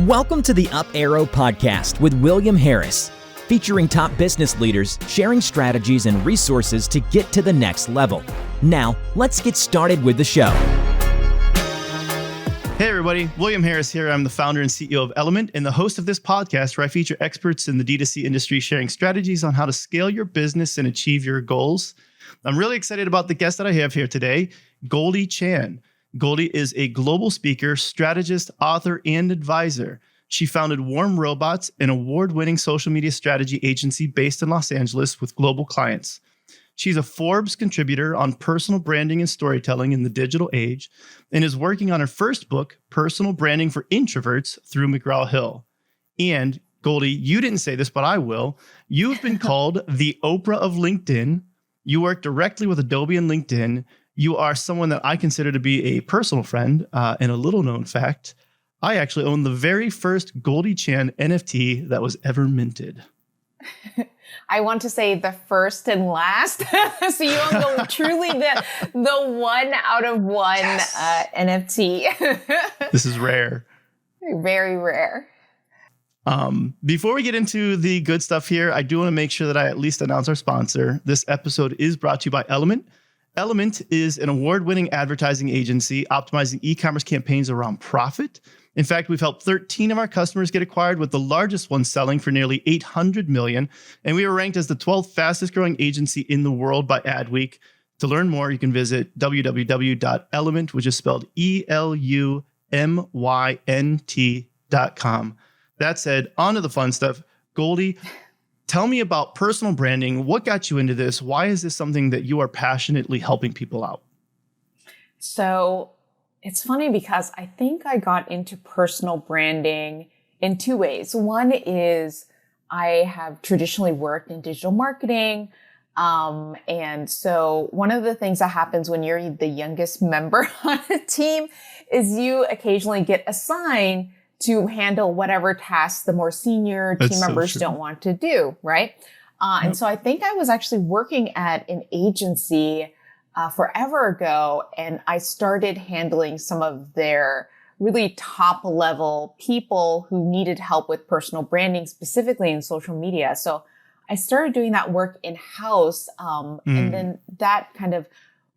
Welcome to the Up Arrow Podcast with William Harris, featuring top business leaders sharing strategies and resources to get to the next level. Now, let's get started with the show. Hey everybody, William Harris here. I'm the founder and CEO of Elumynt and the host of this podcast where I feature experts in the D2C industry sharing strategies on how to scale your business and achieve your goals. I'm really excited about the guest that I have here today, Goldie Chan. Goldie is a global speaker, strategist, author, and advisor. She founded Warm Robots, an award-winning social media strategy agency based in Los Angeles with global clients. She's a Forbes contributor on personal branding and storytelling in the digital age and is working on her first book, Personal Branding for Introverts, through McGraw-Hill. And Goldie, you didn't say this, but I will. You've been called the Oprah of LinkedIn. You work directly with Adobe and LinkedIn. You are someone that I consider to be a personal friend, and a little known fact, I actually own the very first Goldie Chan NFT that was ever minted. I want to say the first and last. So you own truly the one out of one yes. NFT. This is rare. Very rare. Before we get into the good stuff here, I do want to make sure that I at least announce our sponsor. This episode is brought to you by Elumynt. Elumynt is an award-winning advertising agency optimizing e-commerce campaigns around profit. In fact, we've helped 13 of our customers get acquired, with the largest one selling for nearly $800 million. And we were ranked as the 12th fastest growing agency in the world by Adweek. To learn more, you can visit www.elumynt, which is spelled ELUMYNT.com. That said, on to the fun stuff. Goldie, tell me about personal branding. What got you into this? Why is this something that you are passionately helping people out? So it's funny because I think I got into personal branding in two ways. One is I have traditionally worked in digital marketing. And so one of the things that happens when you're the youngest member on a team is you occasionally get assigned to handle whatever tasks the more senior team members don't want to do, right? And so I think I was actually working at an agency forever ago, and I started handling some of their really top level people who needed help with personal branding, specifically in social media. So I started doing that work in-house, and then that kind of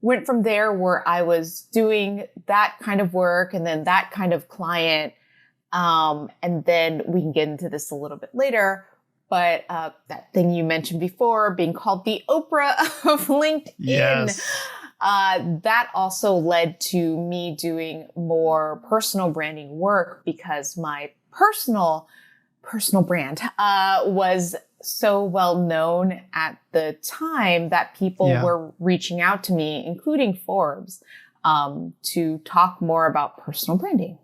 went from there, where I was doing that kind of work and then that kind of client. And then we can get into this a little bit later, but that thing you mentioned before, being called the Oprah of LinkedIn, yes. That also led to me doing more personal branding work, because my personal brand was so well known at the time that people were reaching out to me, including Forbes, to talk more about personal branding.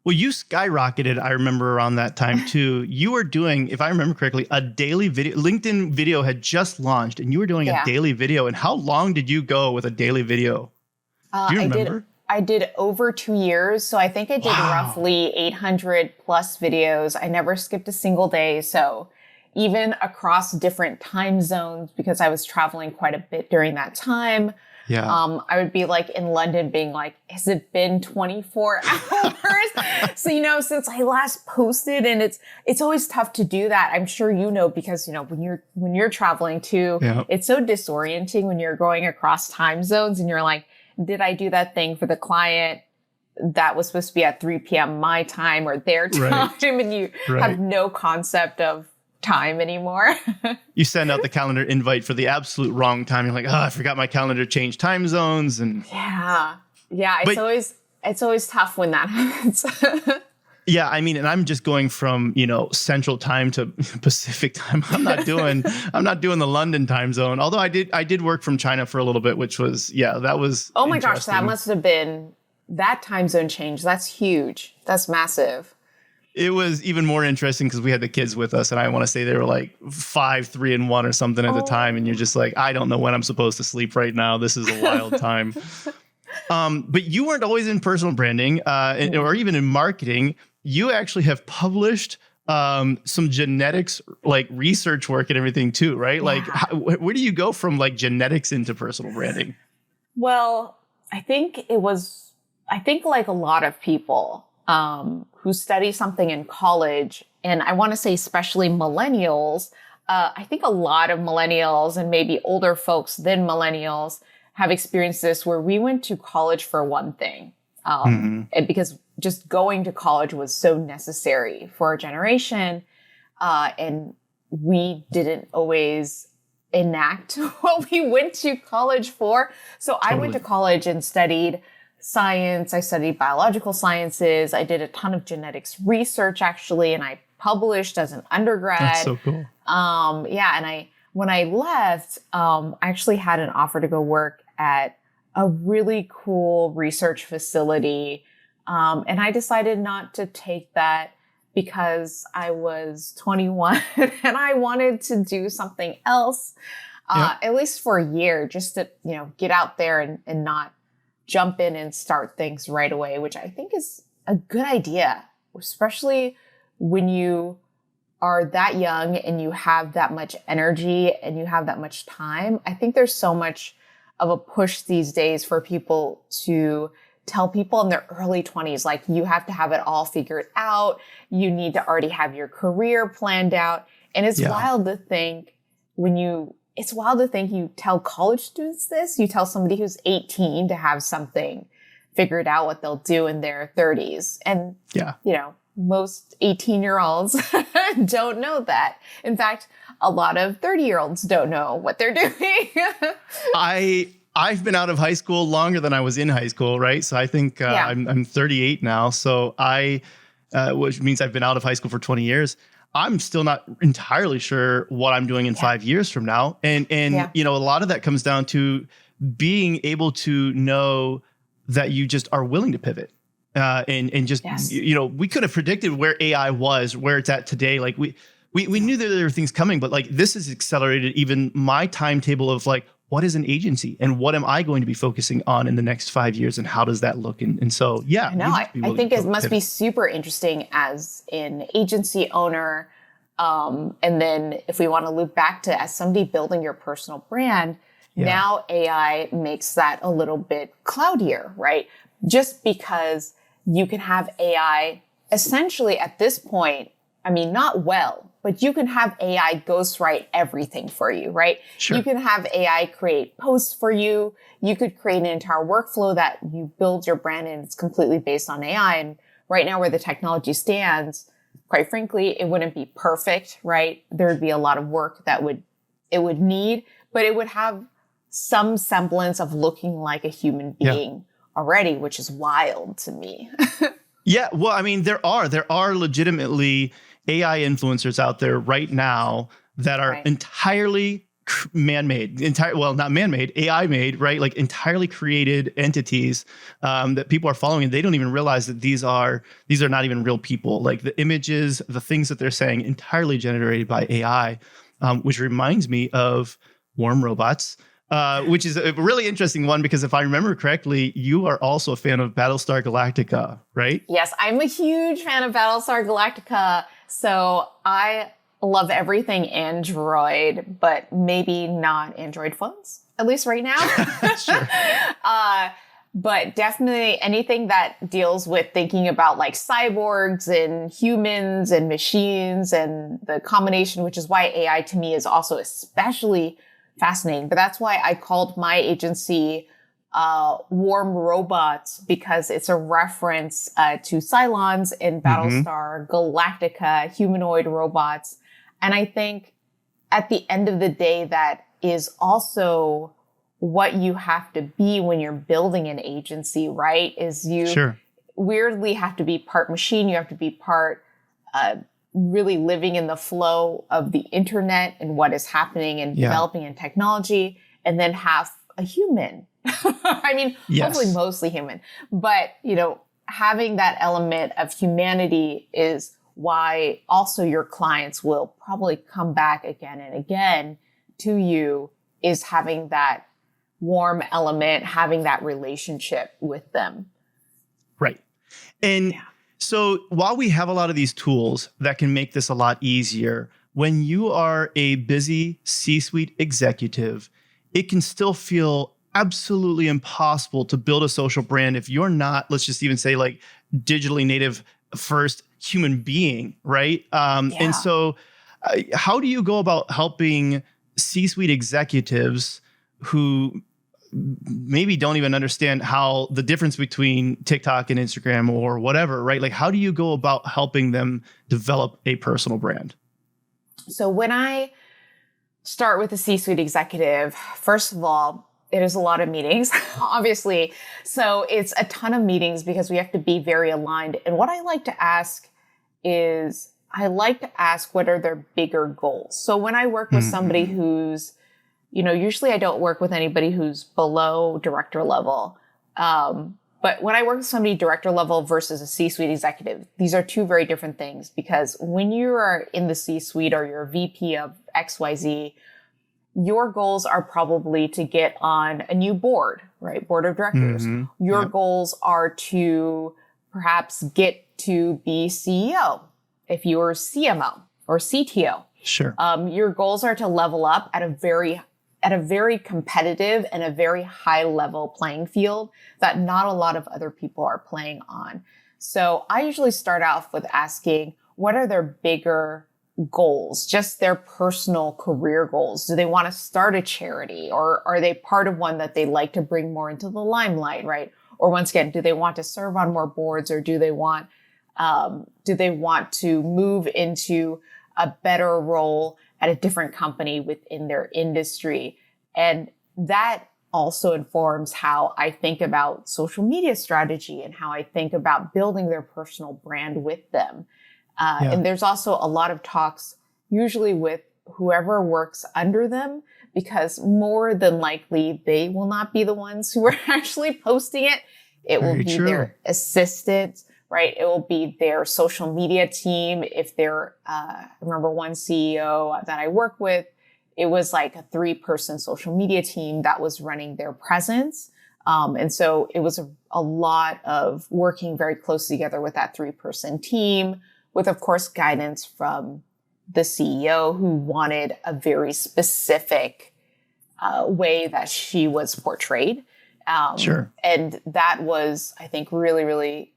Well, you skyrocketed, I remember, around that time too. You were doing, if I remember correctly, a daily video. LinkedIn Video had just launched and you were doing a daily video. And how long did you go with a daily video? Do you remember? I did over 2 years. So I think I did roughly 800 plus videos. I never skipped a single day. So even across different time zones, because I was traveling quite a bit during that time. Yeah. I would be like in London being like, has it been 24 hours? So, since I last posted, and it's always tough to do that. I'm sure because, when you're traveling too, it's so disorienting when you're going across time zones and you're like, did I do that thing for the client that was supposed to be at 3 p.m. my time or their time? Right. And you have no concept of time anymore. You send out the calendar invite for the absolute wrong time. You're like, I forgot my calendar changed time zones. And it's always tough when that happens. Yeah, I mean, and I'm just going from, Central Time to Pacific Time. I'm not doing the London time zone. Although I did work from China for a little bit, which was, that was oh my gosh, that must have been that time zone change. That's huge. That's massive. It was even more interesting because we had the kids with us, and I want to say they were like 5, 3, and 1 or something at the time. And you're just like, I don't know when I'm supposed to sleep right now. This is a wild time. But you weren't always in personal branding or even in marketing. You actually have published some genetics, like research work and everything too, right? Yeah. Like, where do you go from like genetics into personal branding? Well, I think like a lot of people, who study something in college, and I want to say especially millennials, I think a lot of millennials and maybe older folks than millennials have experienced this, where we went to college for one thing. And because just going to college was so necessary for our generation. And we didn't always enact what we went to college for. So I went to college and studied science. I studied biological sciences. I did a ton of genetics research, actually, and I published as an undergrad. That's so cool. And when I left, I actually had an offer to go work at a really cool research facility. And I decided not to take that because I was 21 and I wanted to do something else, at least for a year, just to, get out there and not jump in and start things right away, which I think is a good idea, especially when you are that young and you have that much energy and you have that much time. I think there's so much of a push these days for people to tell people in their early 20s, like, you have to have it all figured out. You need to already have your career planned out. And it's wild to think you tell college students this, you tell somebody who's 18 to have something figured out what they'll do in their 30s. And, most 18-year-olds don't know that. In fact, a lot of 30-year-olds don't know what they're doing. I've been out of high school longer than I was in high school, right? So I think I'm 38 now. So which means I've been out of high school for 20 years. I'm still not entirely sure what I'm doing in 5 years from now. And a lot of that comes down to being able to know that you just are willing to pivot. We could have predicted where AI was, where it's at today. Like we knew that there were things coming, but like this has accelerated even my timetable of like, what is an agency and what am I going to be focusing on in the next 5 years and how does that look? And so, I think it must be super interesting as an agency owner. And then if we want to loop back to as somebody building your personal brand, now AI makes that a little bit cloudier, right? Just because you can have AI essentially at this point, but you can have AI ghostwrite everything for you, right? Sure. You can have AI create posts for you. You could create an entire workflow that you build your brand and it's completely based on AI. And right now where the technology stands, quite frankly, it wouldn't be perfect, right? There would be a lot of work that it would need, but it would have some semblance of looking like a human being already, which is wild to me. Yeah. Well, there are legitimately AI influencers out there right now that are entirely man-made, not man-made, AI-made, right? Like entirely created entities that people are following, and they don't even realize that these are not even real people. Like the images, the things that they're saying, entirely generated by AI, which reminds me of Warm Robots. Which is a really interesting one because if I remember correctly, you are also a fan of Battlestar Galactica, right? Yes, I'm a huge fan of Battlestar Galactica. So I love everything Android, but maybe not Android phones, at least right now. Sure. But definitely anything that deals with thinking about like cyborgs and humans and machines and the combination, which is why AI to me is also especially fascinating. But that's why I called my agency Warm Robots, because it's a reference to Cylons in Battlestar Galactica, humanoid robots. And I think at the end of the day, that is also what you have to be when you're building an agency, right? Is you weirdly have to be part machine. You have to be part really living in the flow of the internet and what is happening and developing in technology, and then have a human. Hopefully mostly human, but having that element of humanity is why also your clients will probably come back again and again to you, is having that warm element, having that relationship with them. Right. And so while we have a lot of these tools that can make this a lot easier, when you are a busy C-suite executive, it can still feel absolutely impossible to build a social brand if you're not, let's just even say like digitally native first human being, right? And so how do you go about helping C-suite executives who maybe don't even understand how the difference between TikTok and Instagram or whatever, right? Like, how do you go about helping them develop a personal brand? So when I start with a C-suite executive, first of all, it is a lot of meetings, obviously. So it's a ton of meetings because we have to be very aligned. And what I like to ask is, what are their bigger goals? So when I work with somebody who's, usually I don't work with anybody who's below director level. But when I work with somebody director level versus a C-suite executive, these are two very different things, because when you are in the C-suite or you're a VP of XYZ, your goals are probably to get on a new board, right? Board of directors. Your goals are to perhaps get to be CEO if you're CMO or CTO. Sure. Your goals are to level up at a very competitive and a very high level playing field that not a lot of other people are playing on. So I usually start off with asking, what are their bigger goals, just their personal career goals? Do they want to start a charity, or are they part of one that they like to bring more into the limelight, right? Or once again, do they want to serve on more boards, or do they want to move into a better role at a different company within their industry? And that also informs how I think about social media strategy and how I think about building their personal brand with them. And there's also a lot of talks, usually with whoever works under them, because more than likely they will not be the ones who are actually posting it. It will be their assistant, right? It will be their social media team. If they're, I remember one CEO that I work with, it was like a 3-person social media team that was running their presence. And so it was a lot of working very closely together with that 3-person team, with, of course, guidance from the CEO, who wanted a very specific way that she was portrayed. And that was, I think, really, really,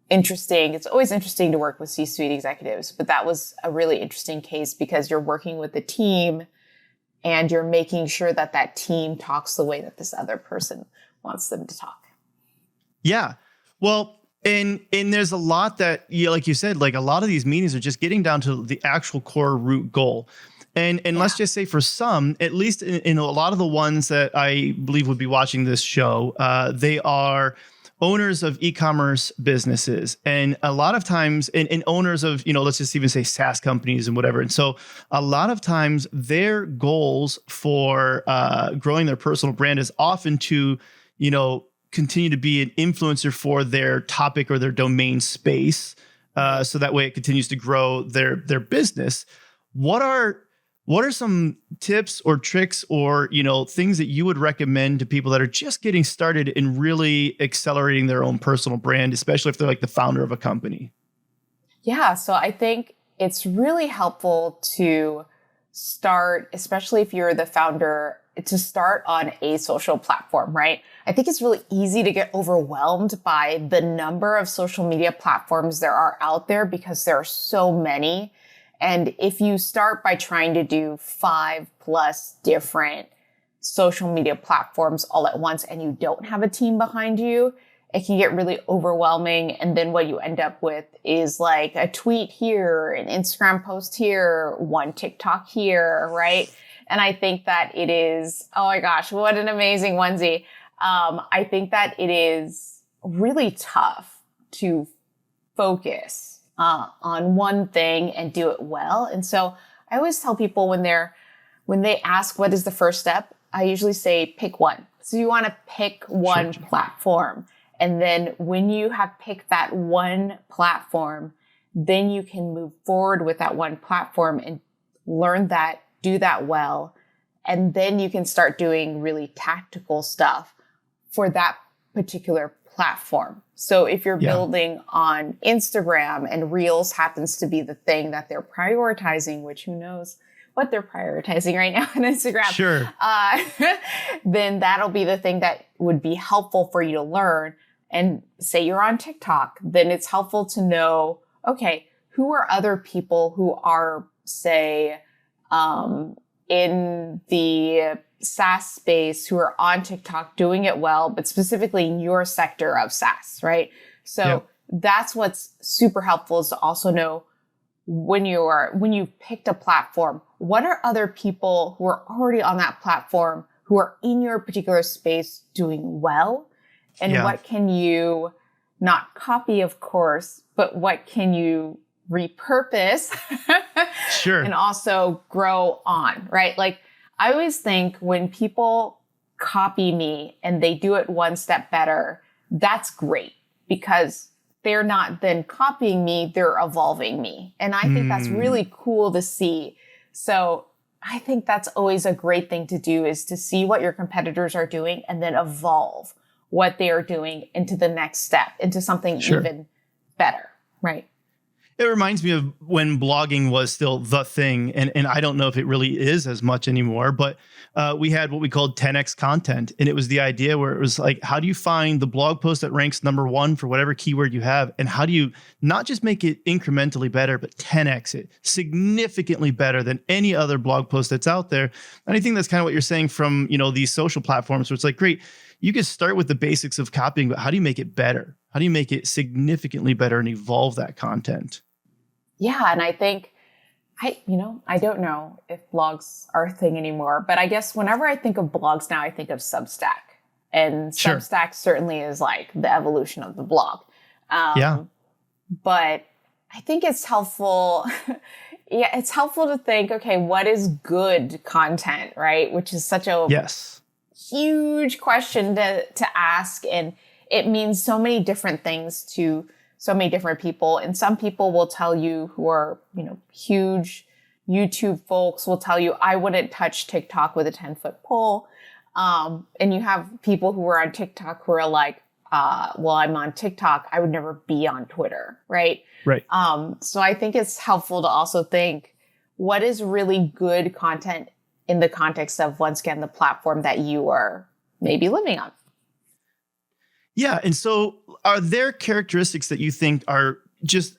interesting. It's always interesting to work with C-suite executives, but that was a really interesting case because you're working with the team and you're making sure that that team talks the way that this other person wants them to talk. Yeah. Well, and there's a lot that, like you said, like a lot of these meetings are just getting down to the actual core root goal. And let's just say for some, at least in a lot of the ones that I believe would be watching this show, they are owners of e-commerce businesses, and a lot of times, and owners of, let's just even say SaaS companies and whatever. And so a lot of times their goals for growing their personal brand is often to, continue to be an influencer for their topic or their domain space. So that way it continues to grow their business. What are some tips or tricks or, things that you would recommend to people that are just getting started in really accelerating their own personal brand, especially if they're like the founder of a company? Yeah. So I think it's really helpful to start, especially if you're the founder, to start on a social platform, right? I think it's really easy to get overwhelmed by the number of social media platforms there are out there because there are so many. And if you start by trying to do 5+ different social media platforms all at once and you don't have a team behind you, it can get really overwhelming. And then what you end up with is like a tweet here, an Instagram post here, one TikTok here, right? And I think that it is, oh my gosh, what an amazing onesie. I think that it is really tough to focus on one thing and do it well. And so I always tell people when they ask what is the first step, I usually say pick one. So you want to pick one platform. And then when you have picked that one platform, then you can move forward with that one platform and learn that, do that well. And then you can start doing really tactical stuff for that particular platform. So if you're building on Instagram and Reels happens to be the thing that they're prioritizing, which who knows what they're prioritizing right now on Instagram, Sure. then that'll be the thing that would be helpful for you to learn. And say you're on TikTok, then it's helpful to know, okay, who are other people who are, say, in the SaaS space who are on TikTok doing it well, but specifically in your sector of SaaS, right? So that's what's super helpful, is to also know when you've picked a platform, what are other people who are already on that platform who are in your particular space doing well? And what can you not copy, of course, but what can you repurpose Sure. and also grow on, right? Like, I always think when people copy me and they do it one step better, that's great, because they're not then copying me, they're evolving me. And I think that's really cool to see. So I think that's always a great thing to do, is to see what your competitors are doing and then evolve what they are doing into the next step, into something even better, right? It reminds me of when blogging was still the thing. And I don't know if it really is as much anymore, but we had what we called 10x content. And it was the idea where it was like, how do you find the blog post that ranks number one for whatever keyword you have? And how do you not just make it incrementally better, but 10x it significantly better than any other blog post that's out there? And I think that's kind of what you're saying from, these social platforms, where it's like, great, you can start with the basics of copying, but how do you make it better? How do you make it significantly better and evolve that content? Yeah. And I think, I don't know if blogs are a thing anymore, but I guess whenever I think of blogs now, I think of Substack. And Substack certainly is like the evolution of the blog. But I think it's helpful. It's helpful to think, okay, what is good content, right? Which is such a huge question to ask. And it means so many different things to so many different people. And some people will tell you, who are, huge YouTube folks, will tell you, I wouldn't touch TikTok with a 10-foot pole. And you have people who are on TikTok who are like, well, I'm on TikTok, I would never be on Twitter, right? Right. So I think it's helpful to also think, what is really good content in the context of, once again, the platform that you are maybe living on. Yeah. And so are there characteristics that you think are just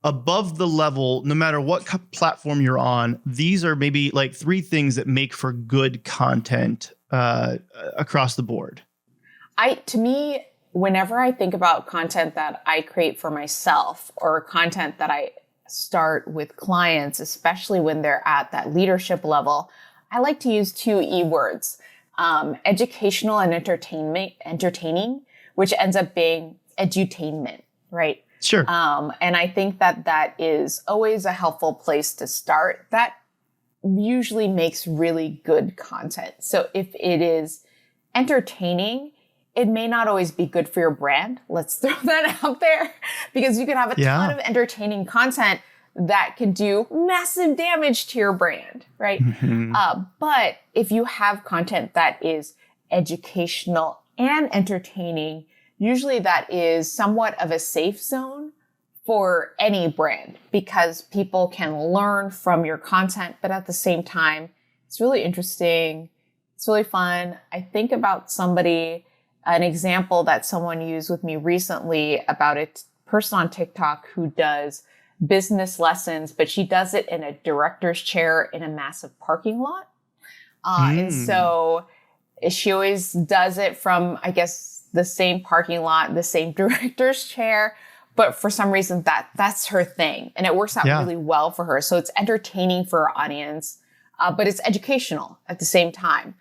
above the level, no matter what platform you're on? These are maybe like 3 things that make for good content across the board. To me, whenever I think about content that I create for myself, or content that I start with clients, especially when they're at that leadership level, I like to use 2 E words. Educational and entertaining, which ends up being edutainment, right? Sure. And I think that is always a helpful place to start. That usually makes really good content. So if it is entertaining, it may not always be good for your brand. Let's throw that out there, because you can have a ton of entertaining content that can do massive damage to your brand, right? But if you have content that is educational and entertaining, usually that is somewhat of a safe zone for any brand, because people can learn from your content, but at the same time, it's really interesting. It's really fun. I think about an example that someone used with me recently about a person on TikTok who does business lessons, but she does it in a director's chair in a massive parking lot. And so she always does it from, I guess, the same parking lot, the same director's chair. But for some reason, that's her thing. And it works out really well for her. So it's entertaining for her audience, but it's educational at the same time.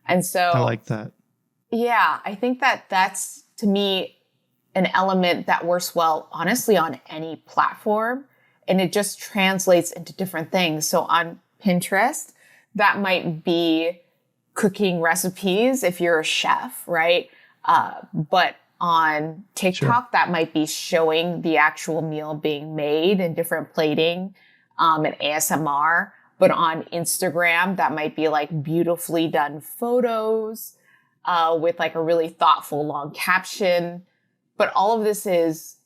And so I like that. Yeah, I think that's, to me, an element that works well, honestly, on any platform. And it just translates into different things. So on Pinterest, that might be cooking recipes if you're a chef, right? But on TikTok, that might be showing the actual meal being made and different plating and ASMR. But on Instagram, that might be like beautifully done photos with like a really thoughtful long caption. But all of this is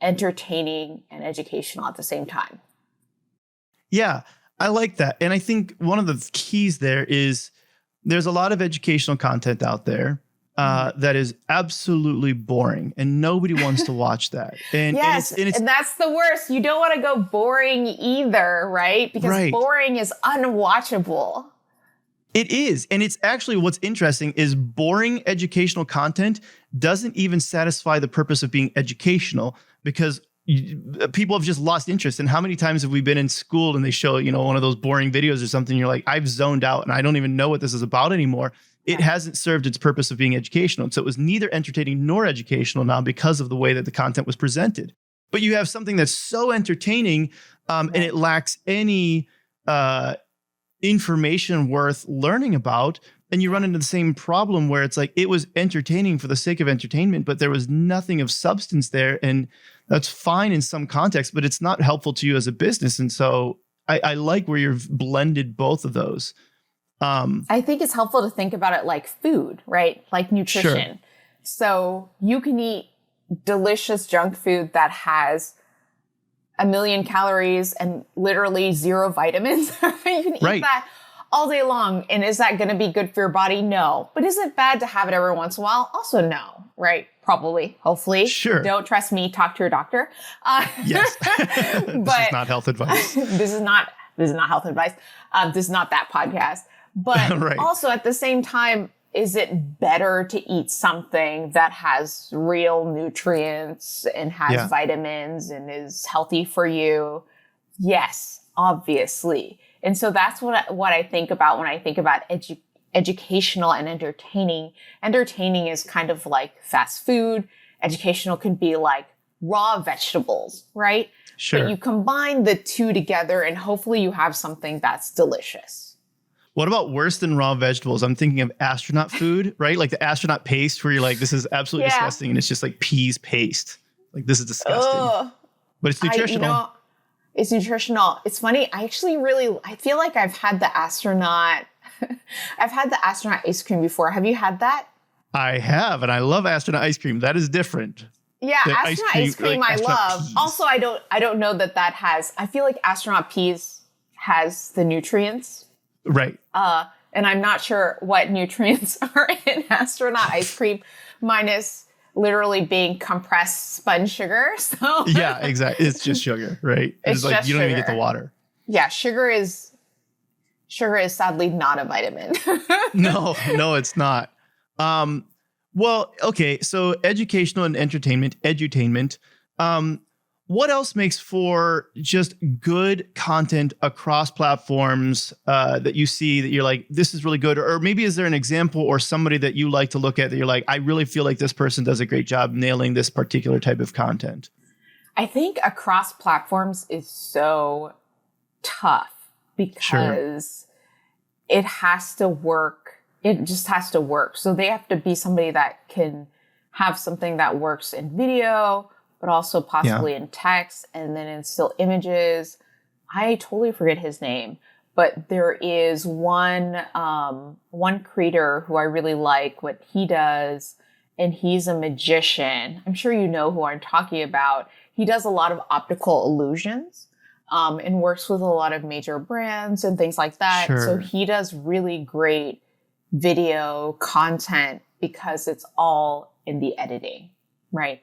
entertaining and educational at the same time. Yeah. I like that. And I think one of the keys there is there's a lot of educational content out there that is absolutely boring and nobody wants to watch that. And, yes, and that's the worst. You don't want to go boring either, right? Because boring is unwatchable. It is. And it's actually what's interesting is boring educational content doesn't even satisfy the purpose of being educational because people have just lost interest. And how many times have we been in school and they show, one of those boring videos or something, you're like, I've zoned out and I don't even know what this is about anymore. It hasn't served its purpose of being educational. And so it was neither entertaining nor educational now because of the way that the content was presented. But you have something that's so entertaining and it lacks any information worth learning about. And you run into the same problem where it's like, it was entertaining for the sake of entertainment, but there was nothing of substance there. And that's fine in some context, but it's not helpful to you as a business. And so I like where you've blended both of those. I think it's helpful to think about it like food, right? Like nutrition. Sure. So you can eat delicious junk food that has 1 million calories and literally 0 vitamins. You can eat that all day long. And is that going to be good for your body? No. But is it bad to have it every once in a while? Also no, right? Probably, hopefully. Sure. Don't trust me. Talk to your doctor. Yes. But this is not health advice. This is not health advice. This is not that podcast. But also at the same time, is it better to eat something that has real nutrients and has vitamins and is healthy for you? Yes, obviously. And so that's what I think about when I think about educational and entertaining. Entertaining is kind of like fast food. Educational can be like raw vegetables, right? Sure. But you combine the two together and hopefully you have something that's delicious. What about worse than raw vegetables? I'm thinking of astronaut food, right? Like the astronaut paste where you're like, this is absolutely disgusting. And it's just like peas paste. Like this is disgusting. But it's nutritional. It's nutritional. It's funny. I feel like I've had the astronaut ice cream before. Have you had that? I have. And I love astronaut ice cream. That is different. Yeah. Astronaut ice cream I love. Peas. Also, I don't know that has, I feel like astronaut peas has the nutrients. Right. And I'm not sure what nutrients are in astronaut ice cream minus literally being compressed sponge sugar. So yeah, exactly. It's just sugar, right? It's like you don't even get the water. Yeah, sugar is sadly not a vitamin. No, it's not. Well, okay. So educational and entertainment, edutainment. What else makes for just good content across platforms that you see that you're like, this is really good? Or maybe is there an example or somebody that you like to look at that you're like, I really feel like this person does a great job nailing this particular type of content? I think across platforms is so tough because it has to work. It just has to work. So they have to be somebody that can have something that works in video, but also possibly in text and then in still images. I totally forget his name, but there is one creator who I really like what he does, and he's a magician. I'm sure you know who I'm talking about. He does a lot of optical illusions and works with a lot of major brands and things like that. Sure. So he does really great video content because it's all in the editing, right?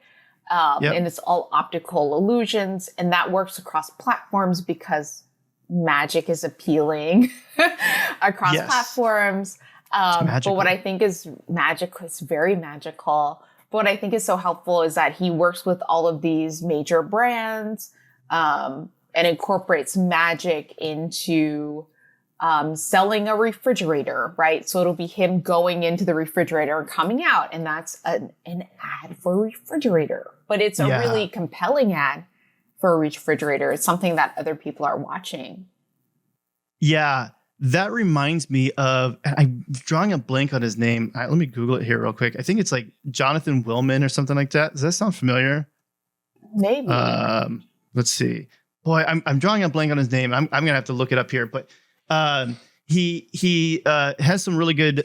And it's all optical illusions, and that works across platforms because magic is appealing across platforms. But what I think is magic is very magical. But what I think is so helpful is that he works with all of these major brands and incorporates magic into selling a refrigerator, right? So it'll be him going into the refrigerator and coming out, and that's an ad for a refrigerator. But it's a really compelling ad for a refrigerator. It's something that other people are watching. Yeah. That reminds me of, I'm drawing a blank on his name. Let me Google it here real quick. I think it's like Jonathan Willman or something like that. Does that sound familiar? Maybe. Let's see. Boy, I'm drawing a blank on his name. I'm going to have to look it up here. But he has some really good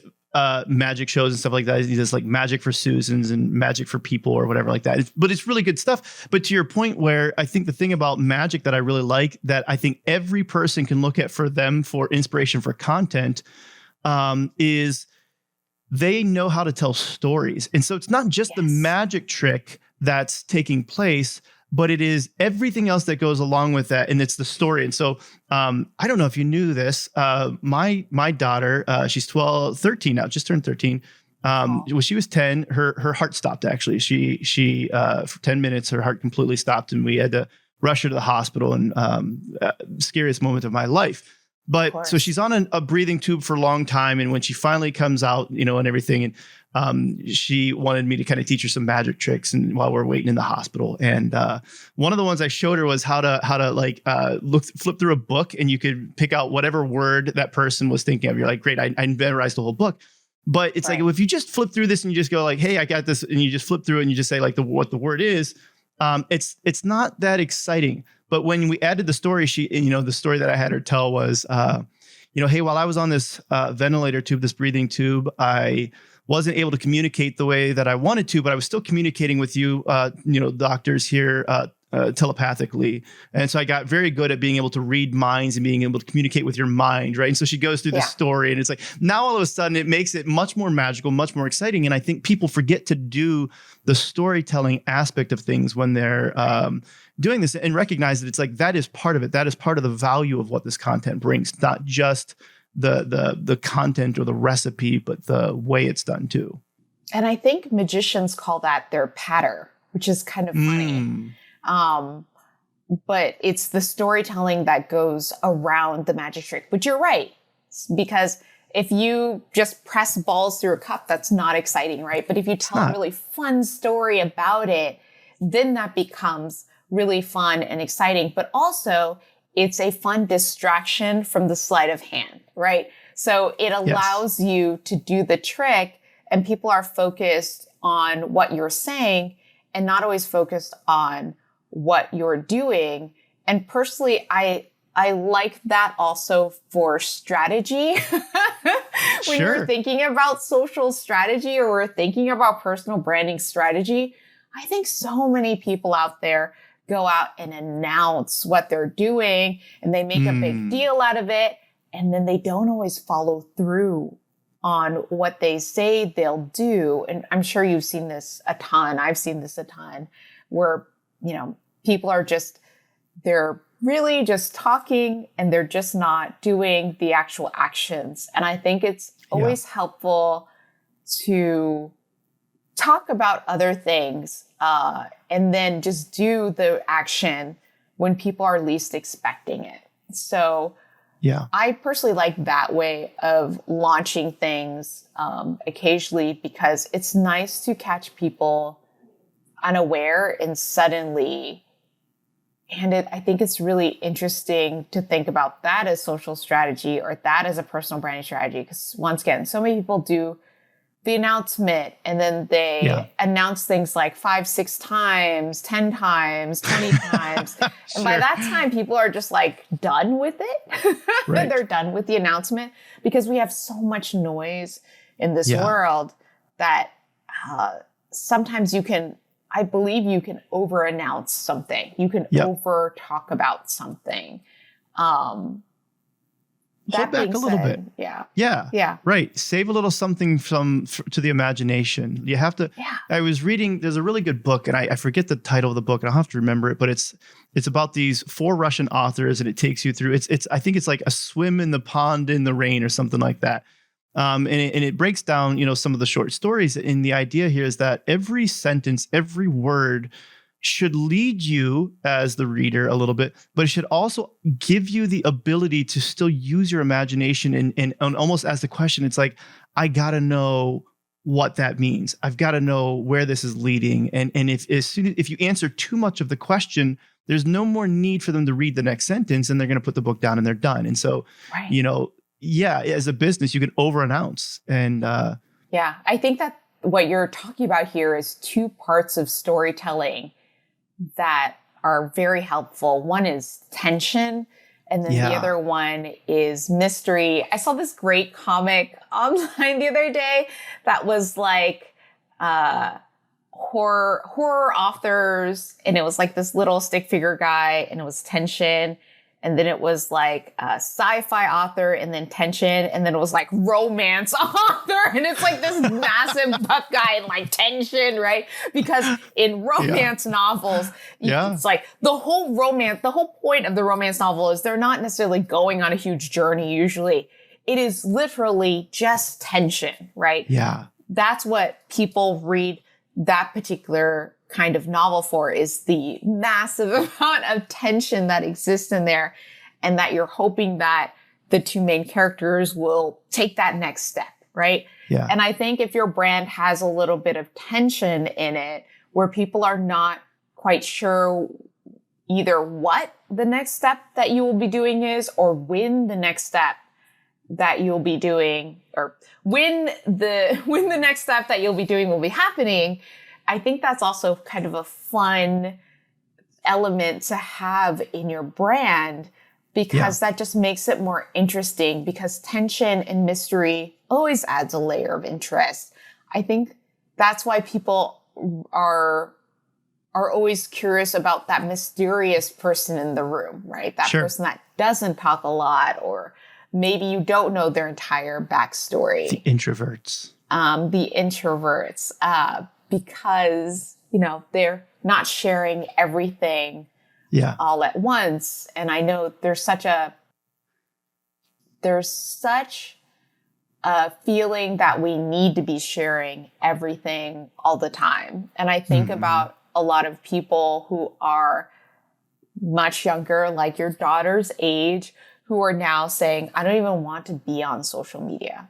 magic shows and stuff like that. He does like Magic for Susans and Magic for People or whatever like that. But it's really good stuff. But to your point, where I think the thing about magic that I really like, that I think every person can look at for them for inspiration for content, is they know how to tell stories. And so it's not just the magic trick that's taking place, but it is everything else that goes along with that. And it's the story. And so I don't know if you knew this. My daughter, she's 13 now, just turned 13. When she was 10, her heart stopped, actually. She for 10 minutes, her heart completely stopped, and we had to rush her to the hospital, and scariest moment of my life. But so she's on a breathing tube for a long time. And when she finally comes out, and everything, and she wanted me to kind of teach her some magic tricks, and while we're waiting in the hospital. And one of the ones I showed her was how to like flip through a book, and you could pick out whatever word that person was thinking of. You're like, great, I memorized the whole book. But it's like, if you just flip through this and you just go like, hey, I got this, and you just flip through it and you just say like what the word is, it's not that exciting. But when we added the story, the story that I had her tell was, hey, while I was on this ventilator tube, this breathing tube, I wasn't able to communicate the way that I wanted to, but I was still communicating with you, doctors here telepathically. And so I got very good at being able to read minds and being able to communicate with your mind, right? And so she goes through this story, and it's like, now all of a sudden it makes it much more magical, much more exciting. And I think people forget to do the storytelling aspect of things when they're doing this, and recognize that it's like, that is part of it. That is part of the value of what this content brings, not just the content or the recipe, but the way it's done too. And I think magicians call that their patter, which is kind of funny. But it's the storytelling that goes around the magic trick. But you're right, because if you just press balls through a cup, that's not exciting, right? But if you tell a really fun story about it, then that becomes really fun and exciting. But also, it's a fun distraction from the sleight of hand, right? So it allows you to do the trick, and people are focused on what you're saying and not always focused on what you're doing. And personally, I like that also for strategy. When you're thinking about social strategy, or we're thinking about personal branding strategy, I think so many people out there go out and announce what they're doing, and they make a big deal out of it. And then they don't always follow through on what they say they'll do. And I'm sure you've seen this a ton. I've seen this a ton, where, people are they're really just talking, and they're just not doing the actual actions. And I think it's always helpful to talk about other things, and then just do the action when people are least expecting it. So I personally like that way of launching things occasionally, because it's nice to catch people unaware and suddenly. And I think it's really interesting to think about that as social strategy, or that as a personal branding strategy. Because once again, so many people do the announcement, and then they announce things like 5, 6 times, 10 times, 20 times. And by that time, people are just like done with it. Right. They're done with the announcement, because we have so much noise in this world that sometimes I believe you can over announce something. You can over talk about something. Hold back a little bit. Yeah. Right. Save a little something to the imagination. You have to. Yeah. I was reading. There's a really good book, and I forget the title of the book, and I'll have to remember it. But it's about these 4 Russian authors, and it takes you through. I think it's like a swim in the pond in the rain or something like that. And it breaks down, some of the short stories. And the idea here is that every sentence, every word should lead you as the reader a little bit, but it should also give you the ability to still use your imagination and almost ask the question. It's like, I got to know what that means. I've got to know where this is leading. And if you answer too much of the question, there's no more need for them to read the next sentence, and they're going to put the book down and they're done. And so, as a business, you can over-announce. And I think that what you're talking about here is 2 parts of storytelling that are very helpful. One is tension, And then the other one is mystery. I saw this great comic online the other day that was like horror authors, and it was like this little stick figure guy, and it was tension. And then it was like a sci-fi author, and then tension, and then it was like romance author, and it's like this massive buff guy and like tension, right? Because in romance novels, it's like the whole point of the romance novel is they're not necessarily going on a huge journey usually. It is literally just tension, right? Yeah. That's what people read that particular kind of novel for, is the massive amount of tension that exists in there, and that you're hoping that the two main characters will take that next step, right? Yeah. And I think if your brand has a little bit of tension in it, where people are not quite sure either what the next step that you will be doing is, or when the next step that you'll be doing, or when the next step that you'll be doing will be happening, I think that's also kind of a fun element to have in your brand, because that just makes it more interesting, because tension and mystery always adds a layer of interest. I think that's why people are always curious about that mysterious person in the room, right? That person that doesn't talk a lot, or maybe you don't know their entire backstory. The introverts. Because, they're not sharing everything all at once. And I know there's such a feeling that we need to be sharing everything all the time. And I think about a lot of people who are much younger, like your daughter's age, who are now saying, I don't even want to be on social media.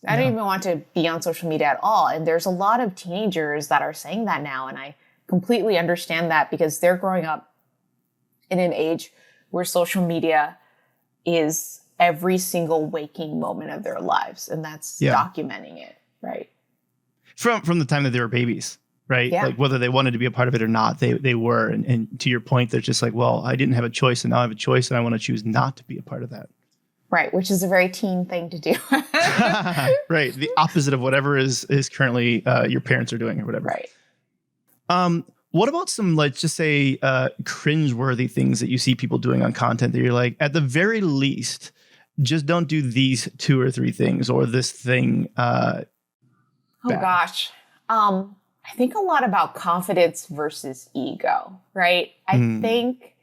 I don't even want to be on social media at all. And there's a lot of teenagers that are saying that now. And I completely understand that, because they're growing up in an age where social media is every single waking moment of their lives. And that's documenting it, right? From the time that they were babies, right? Yeah. Like whether they wanted to be a part of it or not, they were. And to your point, they're just like, well, I didn't have a choice, and now I have a choice, and I want to choose not to be a part of that. Right, which is a very teen thing to do. Right, the opposite of whatever is currently your parents are doing or whatever. Right. What about some, let's just say, cringeworthy things that you see people doing on content that you're like, at the very least, just don't do these 2 or 3 things, or this thing? Gosh. I think a lot about confidence versus ego, right? I think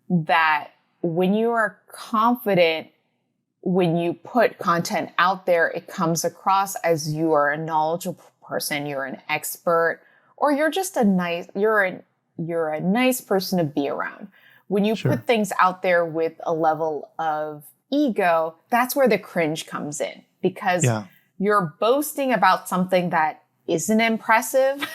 that when you are confident, when you put content out there, it comes across as you are a knowledgeable person, you're an expert, or you're just you're a nice person to be around. When you put things out there with a level of ego, that's where the cringe comes in, because you're boasting about something that isn't impressive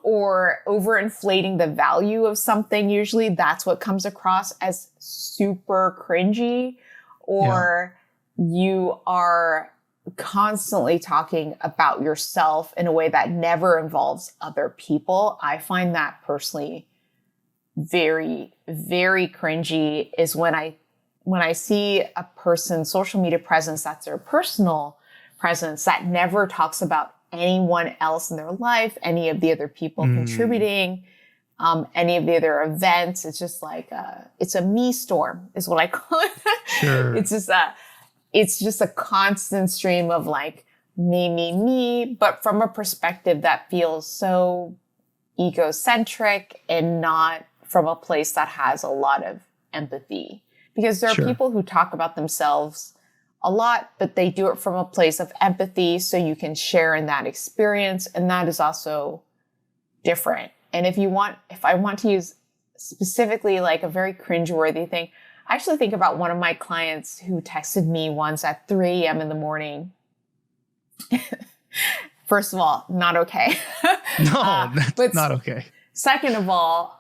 or overinflating the value of something. Usually that's what comes across as super cringy. Or you are constantly talking about yourself in a way that never involves other people. I find that personally very, very cringy, is when I see a person's social media presence that's their personal presence, that never talks about anyone else in their life, any of the other people contributing, any of the other events. It's just like, it's a me storm is what I call it. Sure. It's just a constant stream of like me, but from a perspective that feels so egocentric and not from a place that has a lot of empathy. Because there are people who talk about themselves a lot, but they do it from a place of empathy, so you can share in that experience. And that is also different. And if I want to use specifically like a very cringeworthy thing, I actually think about one of my clients who texted me once at 3 a.m. in the morning. First of all, not okay. No, that's not okay. Second of all,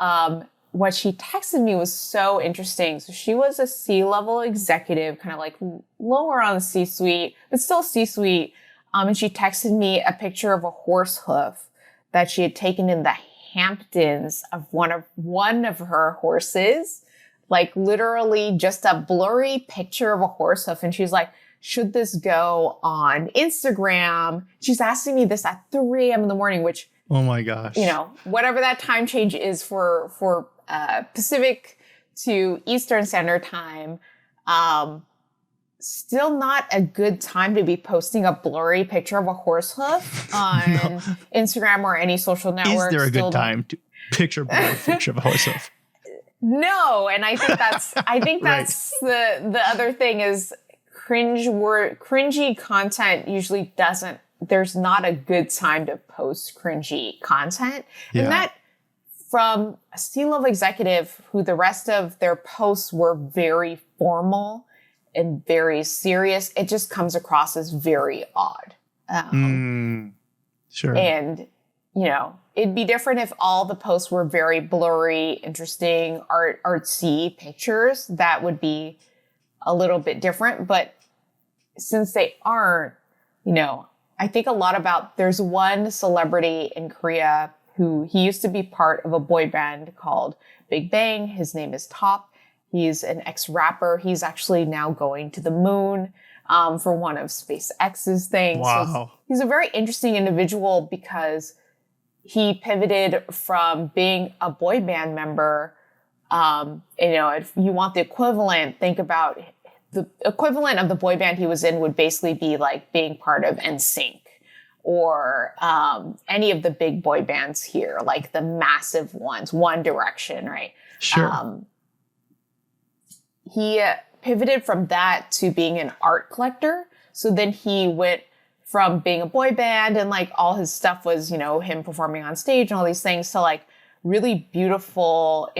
what she texted me was so interesting. So she was a C-level executive, kind of like lower on the C-suite, but still C-suite. And she texted me a picture of a horse hoof that she had taken in the Hamptons of one of her horses, like literally just a blurry picture of a horse hoof. And she's like, should this go on Instagram? She's asking me this at 3 a.m. in the morning, which, oh my gosh, whatever that time change is for Pacific to Eastern Standard Time, still not a good time to be posting a blurry picture of a horse hoof on Instagram or any social network. Is there a good time to picture a blurry picture of a horse hoof? No, and I think that's the other thing is cringy content usually doesn't. There's not a good time to post cringy content, and that from a C-level executive who the rest of their posts were very formal and very serious. It just comes across as very odd. Sure. And it'd be different if all the posts were very blurry, interesting, artsy pictures. That would be a little bit different. But since they aren't, I think a lot about, there's one celebrity in Korea who he used to be part of a boy band called Big Bang. His name is Top. He's an ex-rapper. He's actually now going to the moon for one of SpaceX's things. Wow. So he's a very interesting individual because he pivoted from being a boy band member. If you want the equivalent, think about the equivalent of the boy band he was in would basically be like being part of NSYNC or any of the big boy bands here, like the massive ones, One Direction, right? Sure. He pivoted from that to being an art collector. So then he went from being a boy band and like all his stuff was, him performing on stage and all these things to like really beautiful,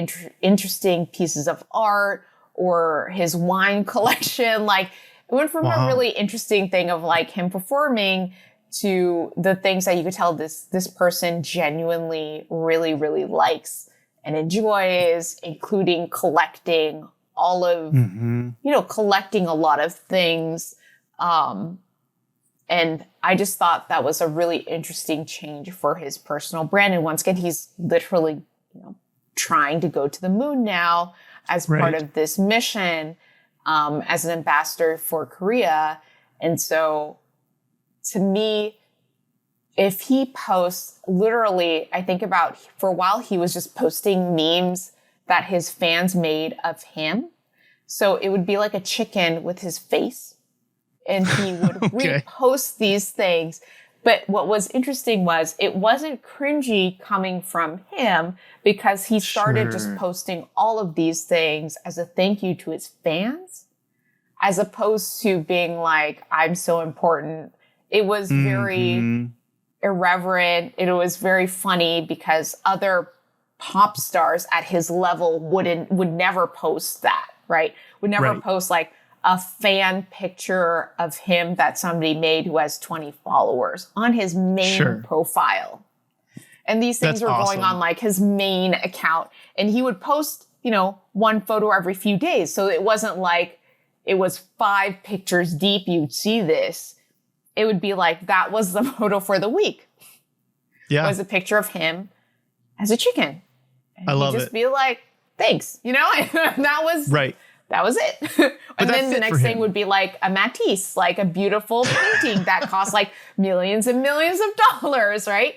interesting pieces of art or his wine collection. Like it went from a really interesting thing of like him performing to the things that you could tell this person genuinely really, really likes and enjoys, including collecting all of, collecting a lot of things. And I just thought that was a really interesting change for his personal brand. And once again, he's literally, trying to go to the moon now as part of this mission, as an ambassador for Korea. And so to me, if he posts literally, I think about for a while, he was just posting memes that his fans made of him. So it would be like a chicken with his face. And he would repost these things. But what was interesting was it wasn't cringy coming from him because he started just posting all of these things as a thank you to his fans, as opposed to being like, I'm so important. It was very irreverent. It was very funny because other pop stars at his level would never post that, right? Would never post like a fan picture of him that somebody made who has 20 followers on his main profile. And these things were going on like his main account. And he would post, one photo every few days. So it wasn't like it was 5 pictures deep. You'd see this. It would be like, that was the photo for the week. Yeah. It was a picture of him as a chicken. And I love it. Just be like, thanks, that was right. That was it. And then the next thing would be like a Matisse, like a beautiful painting that costs like millions and millions of dollars, right?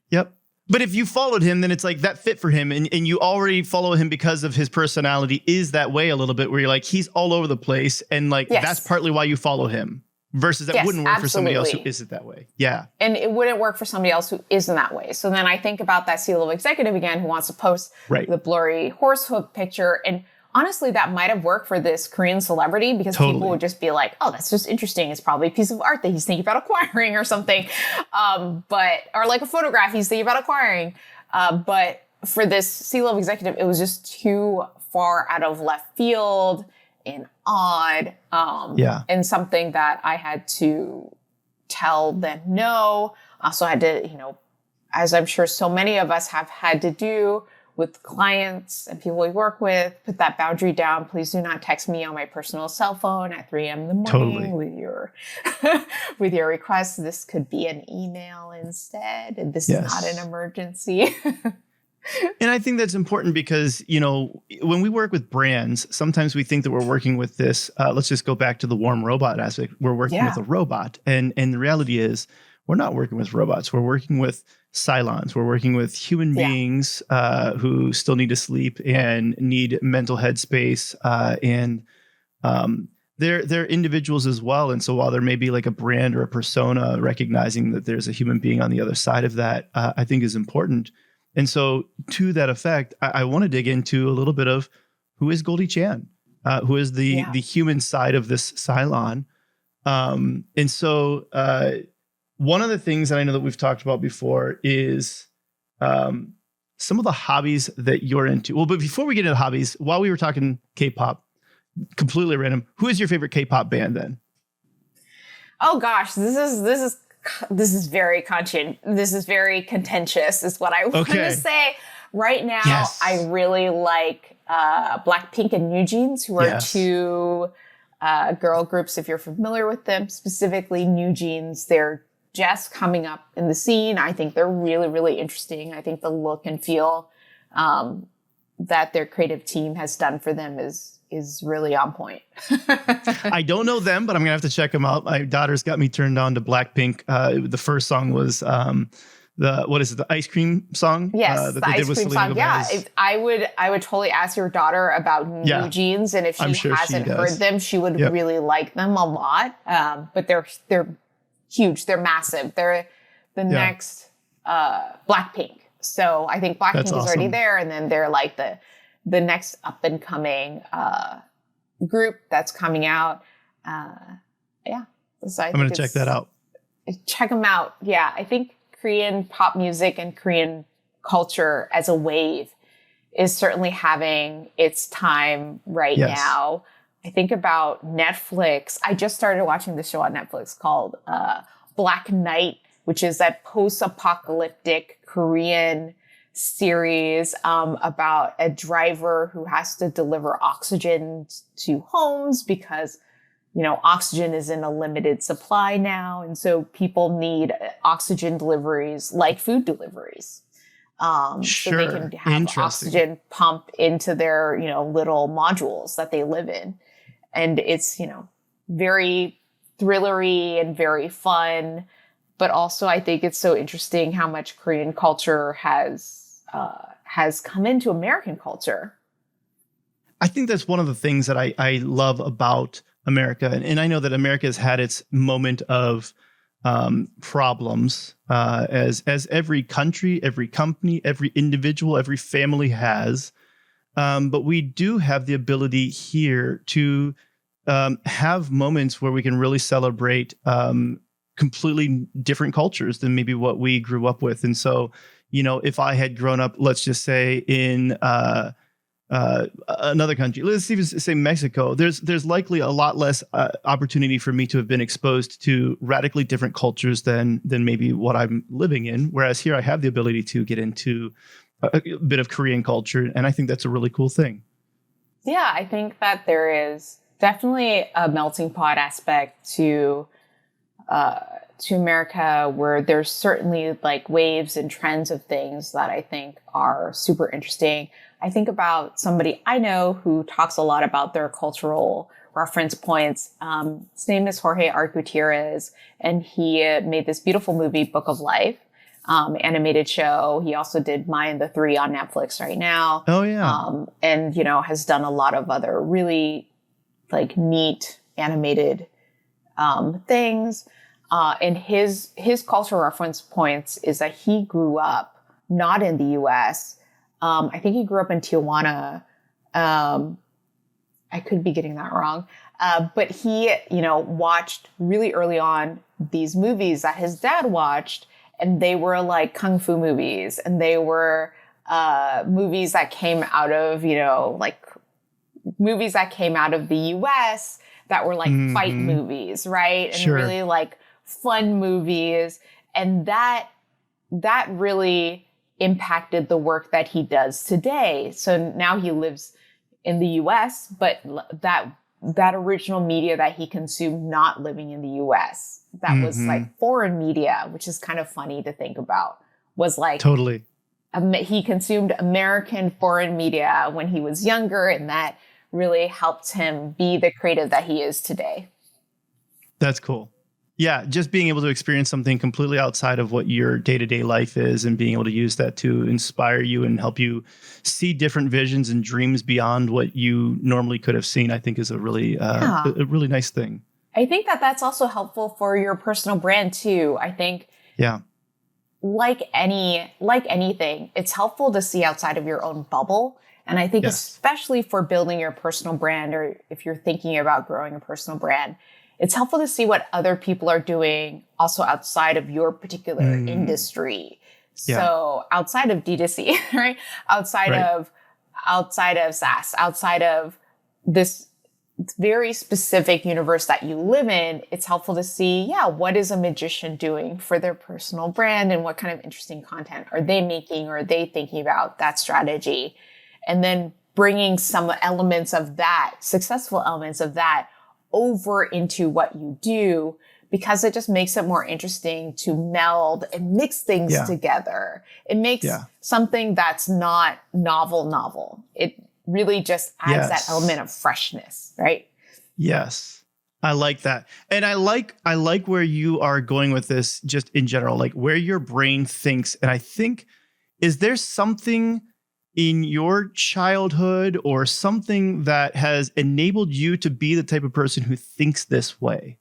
Yep. But if you followed him, then it's like that fit for him. And you already follow him because of his personality is that way a little bit where you're like, he's all over the place. And like, that's partly why you follow him versus that wouldn't work for somebody else who isn't that way. Yeah. And it wouldn't work for somebody else who isn't that way. So then I think about that C-level executive again, who wants to post the blurry horse hoof picture. And honestly, that might have worked for this Korean celebrity because people would just be like, oh, that's just interesting. It's probably a piece of art that he's thinking about acquiring or something. Or like a photograph he's thinking about acquiring. But for this C-level executive, it was just too far out of left field and odd. And something that I had to tell them no. Also had to, as I'm sure so many of us have had to do with clients and people we work with, put that boundary down. Please do not text me on my personal cell phone at 3 a.m. in the morning with your with your request. This could be an email instead, and this is not an emergency. And I think that's important because, when we work with brands, sometimes we think that we're working with this, let's just go back to the warm robot aspect. We're working with a robot. And the reality is we're not working with robots. We're working with Cylons. We're working with human beings who still need to sleep and need mental headspace. They're individuals as well. And so while there may be like a brand or a persona, recognizing that there's a human being on the other side of that, I think is important. And so to that effect, I want to dig into a little bit of who is Goldie Chan, who is the human side of this Cylon. And so one of the things that I know that we've talked about before is some of the hobbies that you're into. Well, but before we get into hobbies, while we were talking K-pop, completely random, who is your favorite K-pop band then? Oh gosh, this is very contentious is what I want to say. Right now, I really like Blackpink and New Jeans, who are two girl groups, if you're familiar with them, specifically New Jeans. They're just coming up in the scene. I think they're really, really interesting. I think the look and feel that their creative team has done for them is really on point. I don't know them, but I'm gonna have to check them out. My daughter's got me turned on to Blackpink. The first song was the ice cream song? Yes, the ice cream song. Yeah, I would totally ask your daughter about New Jeans, and if she hasn't heard them, she would really like them a lot. But they're huge. They're massive. They're the next Blackpink. So I think Blackpink is already there, and then they're like the next up and coming group that's coming out. So I'm going to check that out. Check them out. Yeah, I think Korean pop music and Korean culture as a wave is certainly having its time right now. I think about Netflix. I just started watching the show on Netflix called Black Knight, which is that post-apocalyptic Korean series about a driver who has to deliver oxygen to homes because, oxygen is in a limited supply now. And so people need oxygen deliveries like food deliveries. So they can have oxygen pump into their, little modules that they live in. And it's, very thrillery and very fun. But also I think it's so interesting how much Korean culture has come into American culture. I think that's one of the things that I love about America. And I know that America has had its moment of problems as every country, every company, every individual, every family has. But we do have the ability here to have moments where we can really celebrate completely different cultures than maybe what we grew up with. And so, if I had grown up, let's just say in another country, let's even say Mexico, there's likely a lot less opportunity for me to have been exposed to radically different cultures than maybe what I'm living in. Whereas here I have the ability to get into a bit of Korean culture. And I think that's a really cool thing. Yeah, I think that there is definitely a melting pot aspect to America, where there's certainly like waves and trends of things that I think are super interesting. I think about somebody I know who talks a lot about their cultural reference points. His name is Jorge R. Gutierrez, and he made this beautiful movie, Book of Life, animated show. He also did Maya and the Three on Netflix right now. Oh yeah. And has done a lot of other really like neat animated things. And his cultural reference points is that he grew up not in the U.S. I think he grew up in Tijuana. I could be getting that wrong. But he, watched really early on these movies that his dad watched, and they were like kung fu movies, and they were movies that came out of, movies that came out of the U.S. that were like fight movies, right? And really like fun movies. And that really impacted the work that he does today. So now he lives in the US, but that original media that he consumed not living in the US, that was like foreign media, which is kind of funny to think about, was like totally he consumed American foreign media when he was younger, and that really helped him be the creative that he is today. That's cool. Yeah, just being able to experience something completely outside of what your day-to-day life is and being able to use that to inspire you and help you see different visions and dreams beyond what you normally could have seen, I think is a really nice thing. I think that that's also helpful for your personal brand too. I think like anything, it's helpful to see outside of your own bubble. And I think especially for building your personal brand, or if you're thinking about growing a personal brand, it's helpful to see what other people are doing also outside of your particular industry. So outside of D2C, right? Outside of SaaS, outside of this very specific universe that you live in, it's helpful to see, what is a magician doing for their personal brand and what kind of interesting content are they making or are they thinking about that strategy? And then bringing some elements of that, successful elements of that, over into what you do, because it just makes it more interesting to meld and mix things together. It makes something that's not novel. It really just adds that element of freshness, right? Yes. I like that. And I like where you are going with this just in general, like where your brain thinks. And I think, is there something in your childhood or something that has enabled you to be the type of person who thinks this way?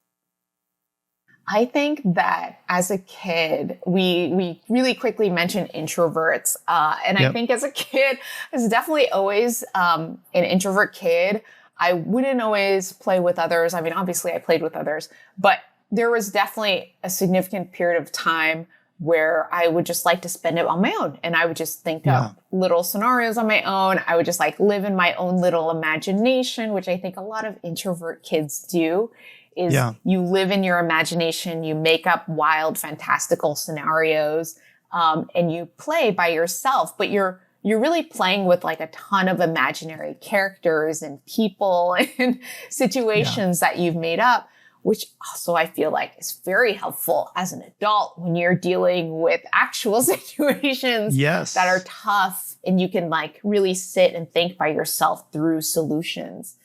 I think that as a kid, we really quickly mentioned introverts. And I think as a kid, I was definitely always an introvert kid. I wouldn't always play with others. I mean, obviously I played with others, but there was definitely a significant period of time where I would just like to spend it on my own. And I would just think of little scenarios on my own. I would just like live in my own little imagination, which I think a lot of introvert kids do, is you live in your imagination, you make up wild, fantastical scenarios, and you play by yourself, but you're really playing with like a ton of imaginary characters and people and situations that you've made up, which also I feel like is very helpful as an adult when you're dealing with actual situations that are tough and you can like really sit and think by yourself through solutions.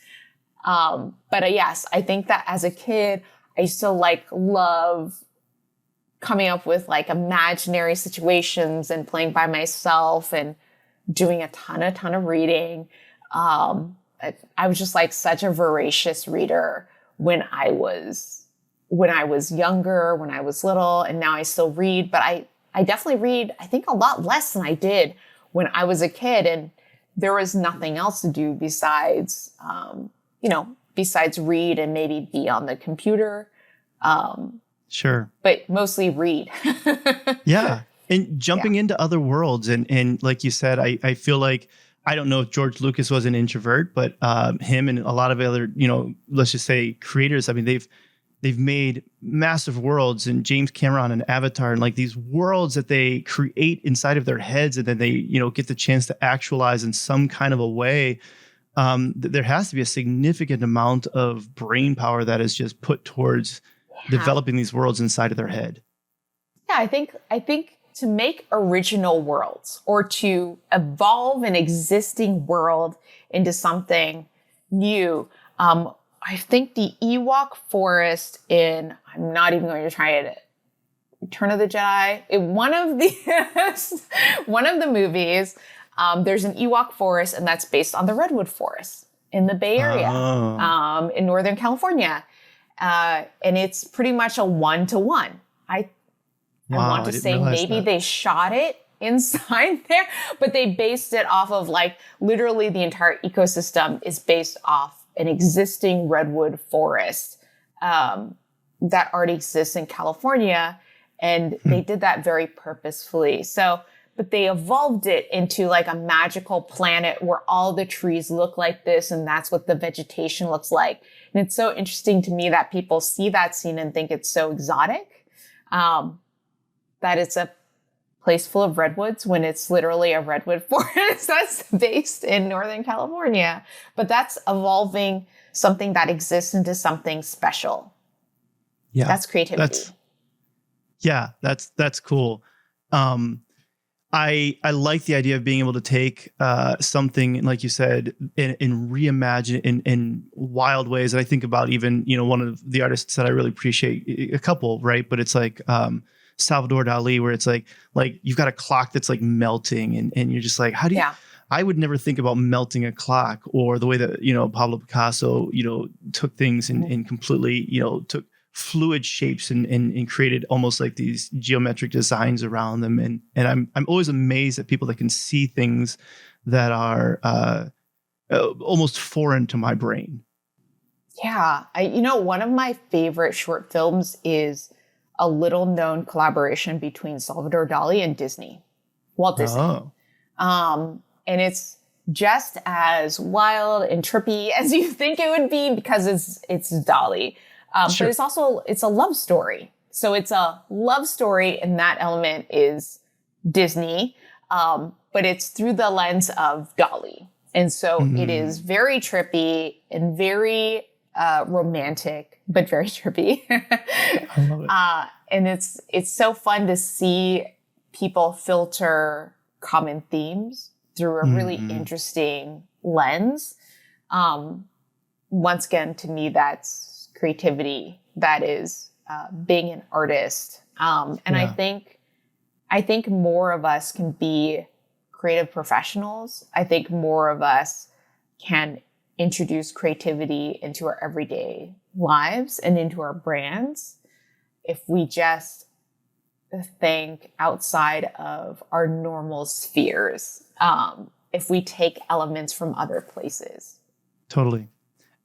But yes, I think that as a kid, I used to like love coming up with like imaginary situations and playing by myself and doing a ton of reading. I was just like such a voracious reader when I was younger, when I was little, and now I still read, but I definitely read, I think a lot less than I did when I was a kid. And there was nothing else to do besides read and maybe be on the computer. Sure. But mostly read. And jumping into other worlds. And like you said, I feel like, I don't know if George Lucas was an introvert, but him and a lot of other, let's just say creators, I mean, they've made massive worlds, and James Cameron and Avatar, and like these worlds that they create inside of their heads, and then they, get the chance to actualize in some kind of a way. There has to be a significant amount of brain power that is just put towards developing these worlds inside of their head. Yeah, I think to make original worlds or to evolve an existing world into something new, I think the Ewok forest in, I'm not even going to try it, Return of the Jedi, in one of the movies, there's an Ewok forest, and that's based on the Redwood Forest in the Bay Area, in Northern California. And it's pretty much a 1-to-1. I want to say maybe they shot it inside there, but they based it off of like literally the entire ecosystem is based off an existing redwood forest that already exists in California. And they did that very purposefully. But they evolved it into like a magical planet where all the trees look like this, and that's what the vegetation looks like. And it's so interesting to me that people see that scene and think it's so exotic. That it's a place full of redwoods when it's literally a redwood forest that's based in Northern California. But that's evolving something that exists into something special. Yeah. That's creativity. That's cool. I like the idea of being able to take something, like you said, and reimagine it in wild ways. And I think about even, one of the artists that I really appreciate, a couple, right? But it's like Salvador Dali, where it's like you've got a clock that's like melting, and you're just like, how do you? Yeah. I would never think about melting a clock, or the way that Pablo Picasso took things and completely took fluid shapes and created almost like these geometric designs around them. And I'm always amazed at people that can see things that are almost foreign to my brain. Yeah. One of my favorite short films is a little known collaboration between Salvador Dali and Walt Disney. Oh. And it's just as wild and trippy as you think it would be, because it's Dali. Sure. But it's a love story. So it's a love story, and that element is Disney, but it's through the lens of Dali. And so it is very trippy and very romantic, but very trippy. I love it. And it's so fun to see people filter common themes through a really interesting lens. Once again, to me, that's creativity. That is being an artist. And I think more of us can be creative professionals. I think more of us can introduce creativity into our everyday lives and into our brands if we just think outside of our normal spheres. If we take elements from other places. Totally.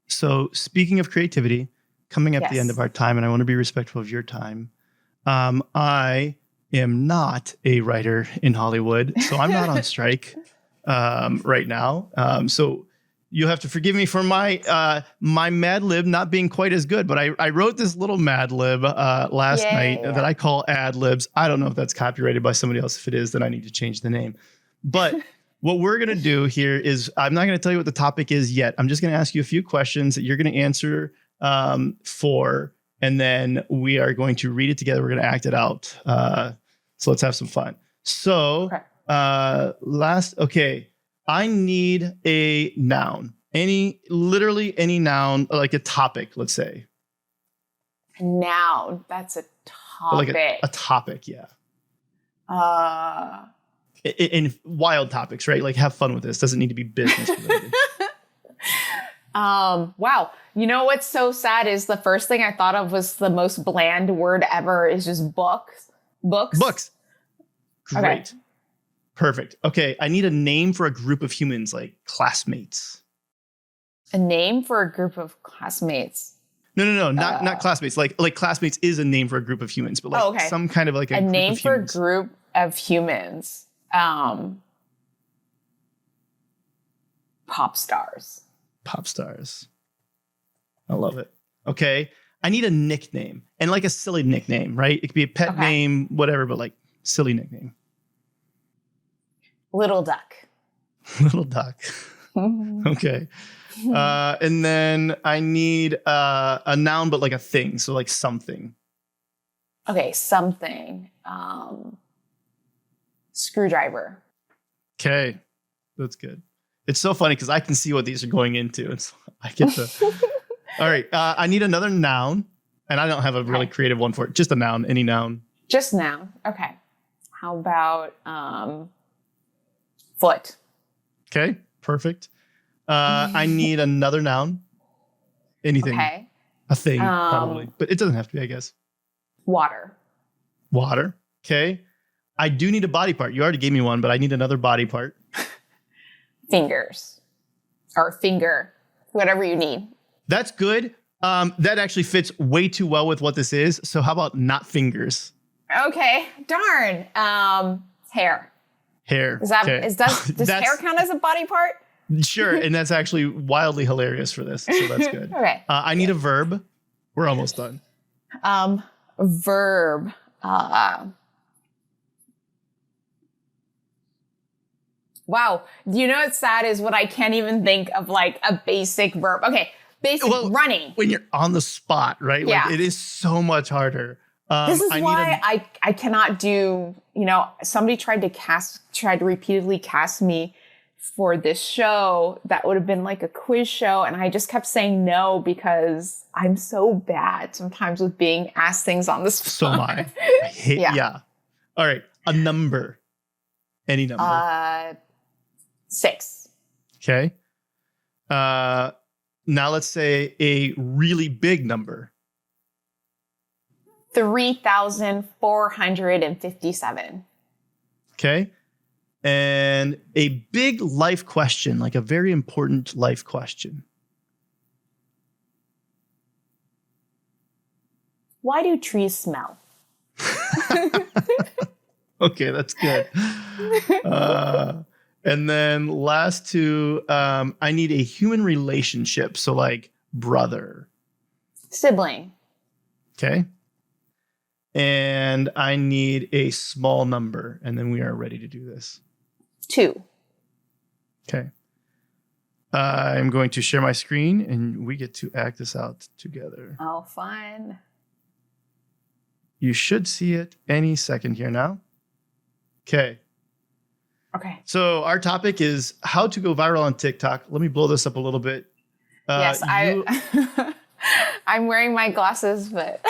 So speaking of creativity, coming up at the end of our time, and I want to be respectful of your time. I am not a writer in Hollywood, so I'm not on strike right now. So you'll have to forgive me for my Mad Lib not being quite as good, but I wrote this little Mad Lib last night that I call Ad Libs. I don't know if that's copyrighted by somebody else. If it is, then I need to change the name. But what we're going to do here is, I'm not going to tell you what the topic is yet. I'm just going to ask you a few questions that you're going to answer for, and then we are going to read it together. We're going to act it out. So let's have some fun. So I need a noun, literally any noun, like a topic, let's say. A noun. That's a topic. Like a topic. Yeah. In wild topics, right? Like, have fun with this. Doesn't need to be business related. Wow. You know what's so sad is the first thing I thought of was the most bland word ever is just books. Books. Great. Okay. Perfect. Okay. I need a name for a group of humans, like classmates. A name for a group of classmates. No, not classmates. Like classmates is a name for a group of humans, but like some kind of like a group name of for humans. a group of humans. Pop stars. I love it. Okay. I need a nickname, and like a silly nickname, right? It could be a pet name, whatever, but like silly nickname. Little Duck. Little Duck. Okay. And then I need a noun, but like a thing. So like something. Okay. Something. Screwdriver. Okay. That's good. It's so funny because I can see what these are going into. And so I get to. All right. I need another noun, and I don't have a really creative one for it. Just a noun, any noun. Just noun. Okay. How about foot? Okay. Perfect. I need another noun. Anything. Okay. A thing, probably. But it doesn't have to be, I guess. Water. Okay. I do need a body part. You already gave me one, but I need another body part. Fingers. Or finger. Whatever you need. That's good. That actually fits way too well with what this is. So how about not fingers? Okay. Darn. Hair. Does hair count as a body part? Sure. And that's actually wildly hilarious for this. So that's good. Okay. I need a verb. We're almost done. Verb. Wow. You know what's sad is what I can't even think of like a basic verb. Okay. Running. When you're on the spot, right? Yeah. Like it is so much harder. This is why I cannot do, somebody tried to repeatedly cast me for this show that would have been like a quiz show. And I just kept saying no because I'm so bad sometimes with being asked things on the spot. So am I. I hate, yeah. All right. A number. Any number. 6. Okay. Now let's say a really big number. 3,457. Okay. And a big life question, like a very important life question. Why do trees smell? Okay, that's good. And then last two, I need a human relationship. So like brother. Sibling. Okay. And I need a small number. And then we are ready to do this. 2. Okay. I'm going to share my screen and we get to act this out together. Oh, fun. You should see it any second here now. Okay. Okay. So our topic is how to go viral on TikTok. Let me blow this up a little bit. Yes, I'm wearing my glasses, but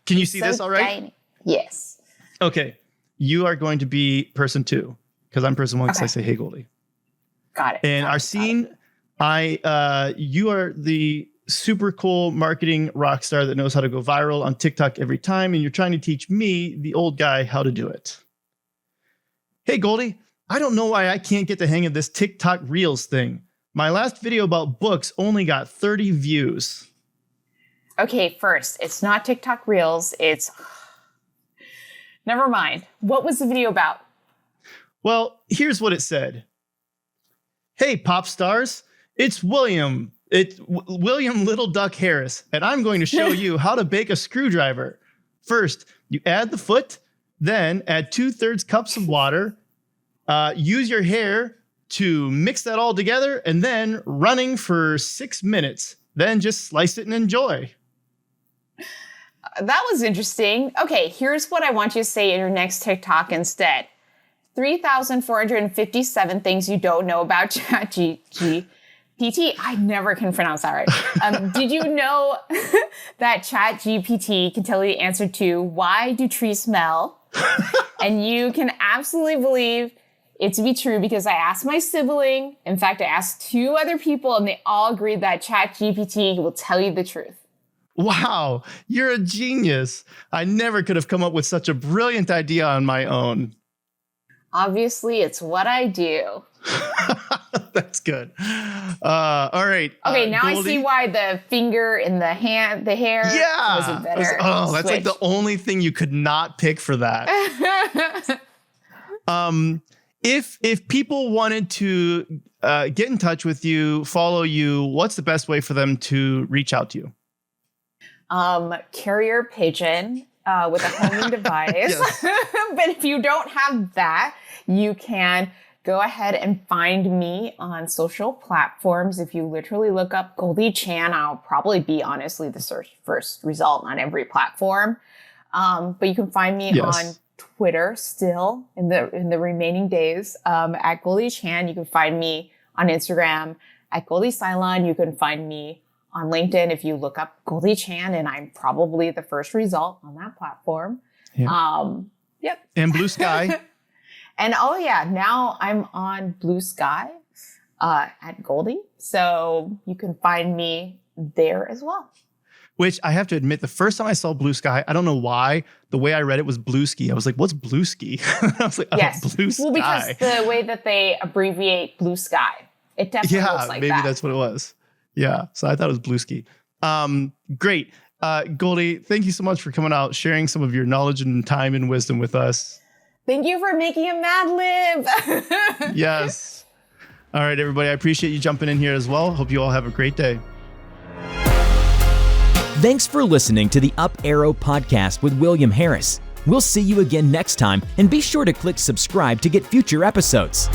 can you see this all right? Tiny. Yes. Okay. You are going to be person 2 because I'm person 1 because I say, hey, Goldie. Got it. And our scene, you are the super cool marketing rock star that knows how to go viral on TikTok every time. And you're trying to teach me, the old guy, how to do it. Hey, Goldie, I don't know why I can't get the hang of this TikTok Reels thing. My last video about books only got 30 views. Okay, first, it's not TikTok Reels. It's... Never mind. What was the video about? Well, here's what it said. Hey, pop stars, it's William. It's William Little Duck Harris, and I'm going to show you how to bake a screwdriver. First, you add the foot, then add 2/3 cups of water. Use your hair to mix that all together, and then running for 6 minutes. Then just slice it and enjoy. That was interesting. Okay, here's what I want you to say in your next TikTok instead. 3,457 things you don't know about ChatGPT. I never can pronounce that right. Did you know that ChatGPT can tell you the answer to why do trees smell? And you can absolutely believe it to be true because I asked my sibling. In fact, I asked 2 other people and they all agreed that ChatGPT will tell you the truth. Wow, you're a genius. I never could have come up with such a brilliant idea on my own. Obviously, it's what I do. That's good. All right. Okay, now Goldie. I see why the finger in the hand, the hair was a better that's like the only thing you could not pick for that. If people wanted to get in touch with you, follow you, what's the best way for them to reach out to you? Carrier pigeon with a homing device. But if you don't have that, you can go ahead and find me on social platforms. If you literally look up Goldie Chan, I'll probably be honestly the first result on every platform. But you can find me on Twitter still in the remaining days at Goldie Chan. You can find me on Instagram at Goldie Cylon. You can find me on LinkedIn if you look up Goldie Chan, and I'm probably the first result on that platform. Yeah. Yep. And Blue Sky. And now I'm on Blue Sky at Goldie. So you can find me there as well. Which I have to admit, the first time I saw Blue Sky, I don't know why, the way I read it was Blue Ski. I was like, what's Blue Ski? I was like, yes. Blue Sky. Well, because the way that they abbreviate Blue Sky, it definitely looks like maybe that's what it was. Yeah, so I thought it was Blue Ski. Great. Goldie, thank you so much for coming out, sharing some of your knowledge and time and wisdom with us. Thank you for making a Mad Lib. Yes. All right, everybody. I appreciate you jumping in here as well. Hope you all have a great day. Thanks for listening to the Up Arrow podcast with William Harris. We'll see you again next time, and be sure to click subscribe to get future episodes.